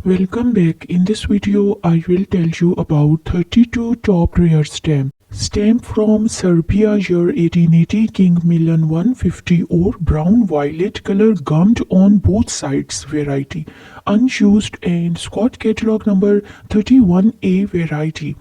Welcome back. In this video, I will tell you about 32 top rare stamps. Stamp from Serbia year 1880 King Milan 150 or brown violet color gummed on both sides variety. Unused and Scott catalog number 31A variety.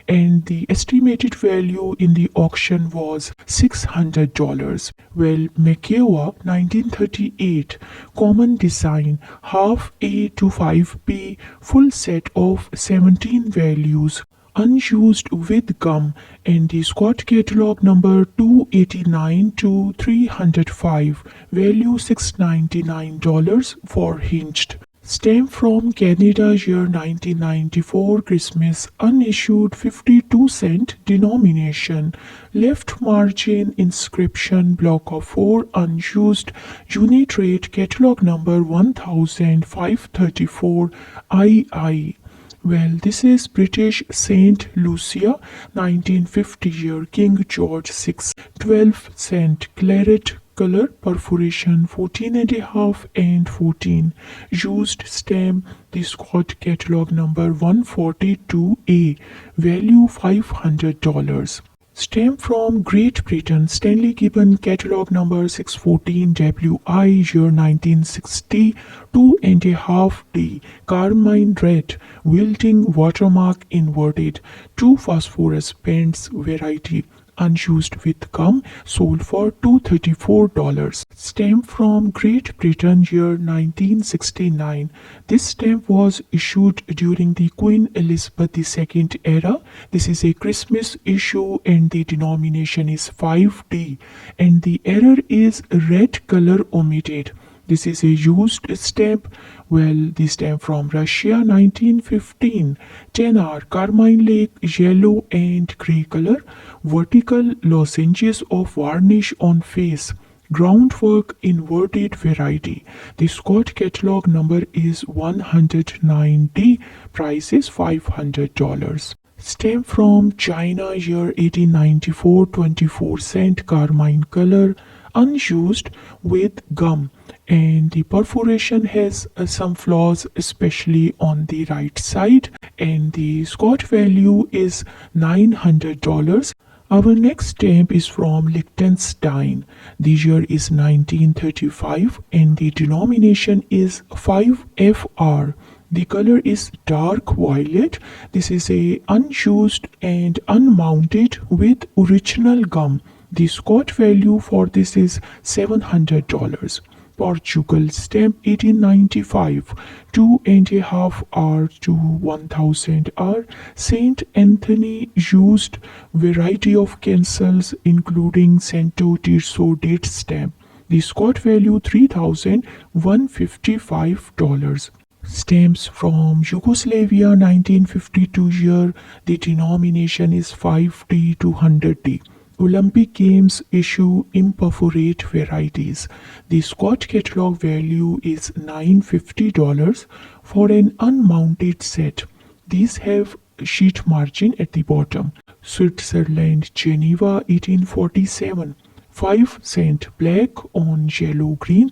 And the estimated value in the auction was $600. Well, Makewa 1938 common design half A to 5B full set of 17 values unused with gum and the Scott catalog number 289 to 305 value $699 for hinged. Stamp from Canada year 1994 Christmas unissued 52-cent denomination left margin inscription block of 4 unused unit rate catalog number 1534 II. Well, this is British Saint Lucia 1950 year King George VI 12-cent claret color perforation 14.5 and 14 used stamp the Scott catalog number 142A value $500. Stamp from Great Britain Stanley Gibbon catalog number 614 WI year 1960 2.5D carmine red wilting watermark inverted 2 phosphorus pens variety unused with gum sold for $234. Stamp from Great Britain year 1969. This stamp was issued during the Queen Elizabeth II era. This is a Christmas issue and the denomination is 5D and the error is red color omitted. This is a used stamp. Well, the stamp from Russia 1915 10R carmine lake yellow and grey color vertical lozenges of varnish on face groundwork inverted variety. The Scott catalog number is 109D, price is $500. Stamp from China year 1894 24-cent carmine color unused with gum and the perforation has some flaws especially on the right side and the Scott value is $900. Our next stamp is from Liechtenstein. The year is 1935 and the denomination is 5FR. The color is dark violet. This is a unused and unmounted with original gum. The Scott value for this is $700. Portugal stamp 1895 2.5R to 1000R Saint Anthony used variety of cancels including Santo Tirso date stamp. The Scott value $3,155. Stamps from Yugoslavia 1952 year. The denomination is 5D to 100D. Olympic Games issue imperforate varieties. The Scott catalog value is $950 for an unmounted set. These have sheet margin at the bottom. Switzerland, Geneva 1847. 5-cent black on yellow green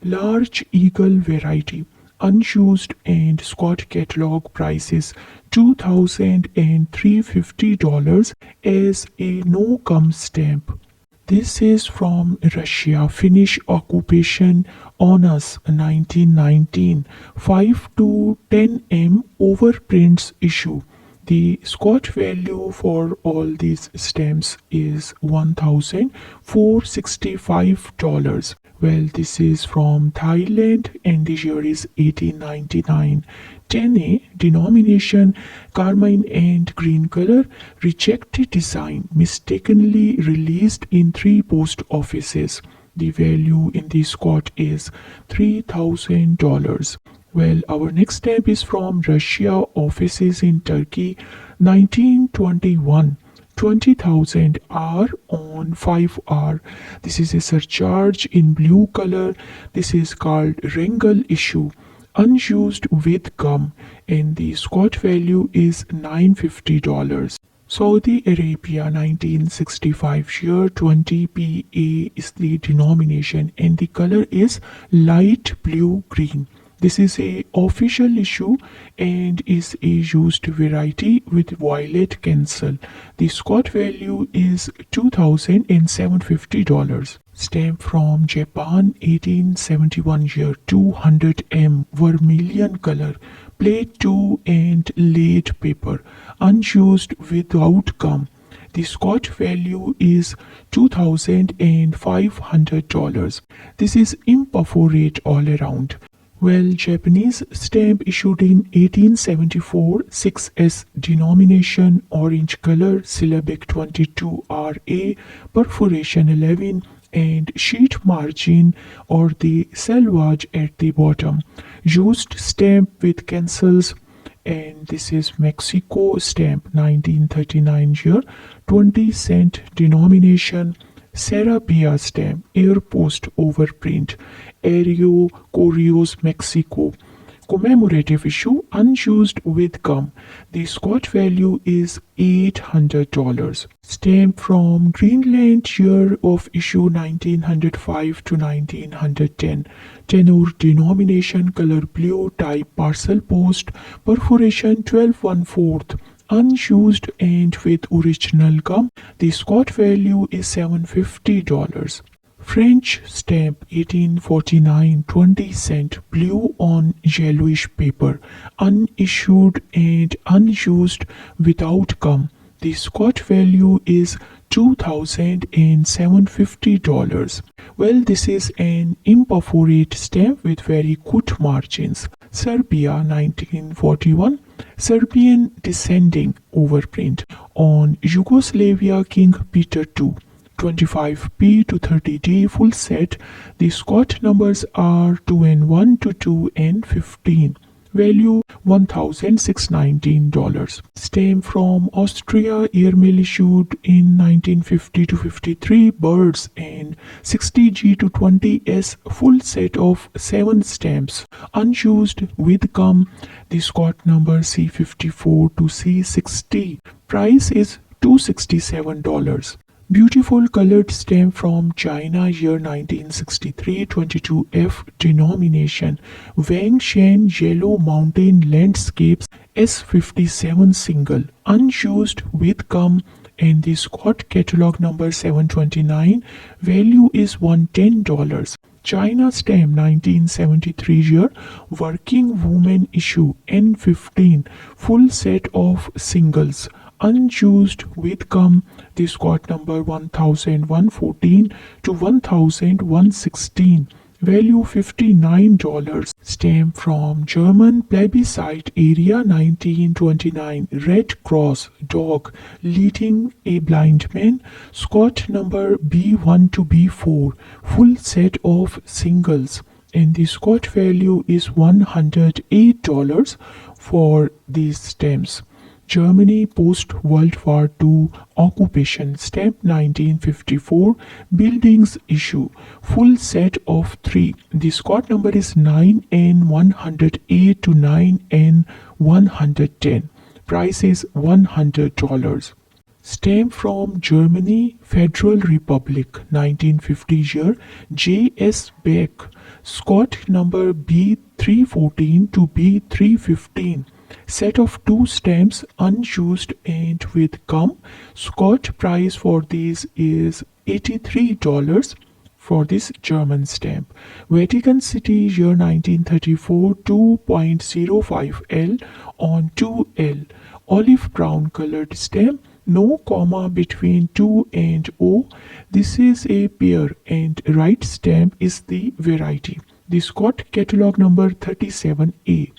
large eagle variety. Unused and Scott catalog prices $2,350 as a no gum stamp. This is from Russia Finnish occupation on us 1919 5 to 10M overprints issue. The Scott value for all these stamps is $1,465. Well, this is from Thailand and the year is 1899. 10A denomination carmine and green color rejected design mistakenly released in 3 post offices. The value in the Scott is $3,000. Well, our next stamp is from Russia offices in Turkey 1921. 20,000 R on 5R. This is a surcharge in blue color. This is called Wrangle issue. Unused with gum and the Scott value is $950. Saudi Arabia 1965 year 20 PA is the denomination and the color is light blue green. This is a official issue and is a used variety with violet cancel. The Scott value is $2,750. Stamp from Japan, 1871 year, 200 vermilion color, plate 2 and laid paper, unused without gum. The Scott value is $2,500. This is imperforate all around. Well, Japanese stamp issued in 1874, 6S denomination, orange color, syllabic 22RA, perforation 11, and sheet margin or the selvage at the bottom. Used stamp with cancels, and this is Mexico stamp, 1939 year, 20-cent denomination. Sarabia stamp, air post overprint, Aereo Correos Mexico, commemorative issue, unused with gum. The Scott value is $800. Stamp from Greenland, year of issue 1905 to 1910. Tenor denomination, color blue, type parcel post, perforation 12 1/4. Unused and with original gum. The Scott value is $750. French stamp, 1849, 20-cent, blue on yellowish paper, unissued and unused without gum. The Scott value is $2,750. Well, this is an imperforate stamp with very good margins. Serbia, 1941, Serbian descending overprint on Yugoslavia King Peter II. 25P to 30D full set. The Scott numbers are 2N1 to 2N15. Value $1,619. Stamp from Austria, airmail issued in 1950 to 53, birds and 60G to 20S, full set of 7 stamps, unused with gum. The Scott number C54 to C60. Price is $267. Beautiful colored stamp from China, year 1963, 22F denomination, Wang Shen Yellow Mountain Landscapes, S57 single, unused with gum, and the Scott catalog number 729, value is $110. China stamp, 1973 year, working woman issue, N15, full set of singles, unused with gum. The Scott number 1114 to 1116. Value $59. Stamp from German plebiscite area, 1929. Red Cross dog leading a blind man. Scott number B1 to B4. Full set of singles. And the Scott value is $108 for these stamps. Germany post-World War II occupation stamp, 1954, buildings issue, full set of 3. The Scott number is 9N108 to 9N110. Price is $100. Stamp from Germany, Federal Republic, 1950 year, J.S. Beck, Scott number B314 to B315. Set of 2 stamps, unused and with gum. Scott price for these is $83 for this German stamp. Vatican City, year 1934, 2.05L on 2L. Olive brown colored stamp. No comma between 2 and O. This is a pair and right stamp is the variety. The Scott catalog number 37A.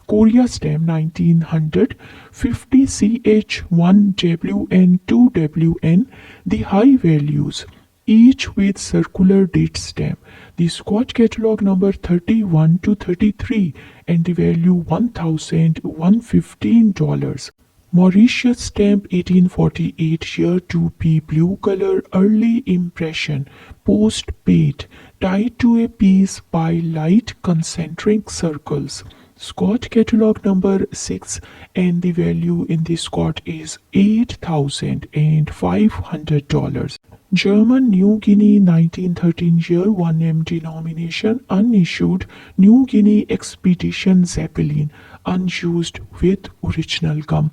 Korea stamp, 1900, 50CH1WN 2WN, the high values, each with circular date stamp. The Scott catalog number 31 to 33 and the value $1,115. Mauritius stamp, 1848 year, 2P blue color, early impression, post-paid, tied to a piece by light concentric circles. Scott catalog number 6 and the value in the Scott is $8,500. German New Guinea 1913 year 1M denomination unissued New Guinea expedition Zeppelin unused with original gum.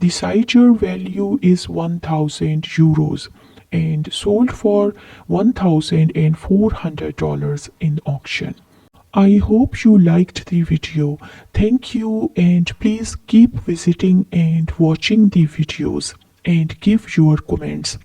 The Siger value is 1000 euros and sold for $1,400 in auction. I hope you liked the video. Thank you and please keep visiting and watching the videos and give your comments.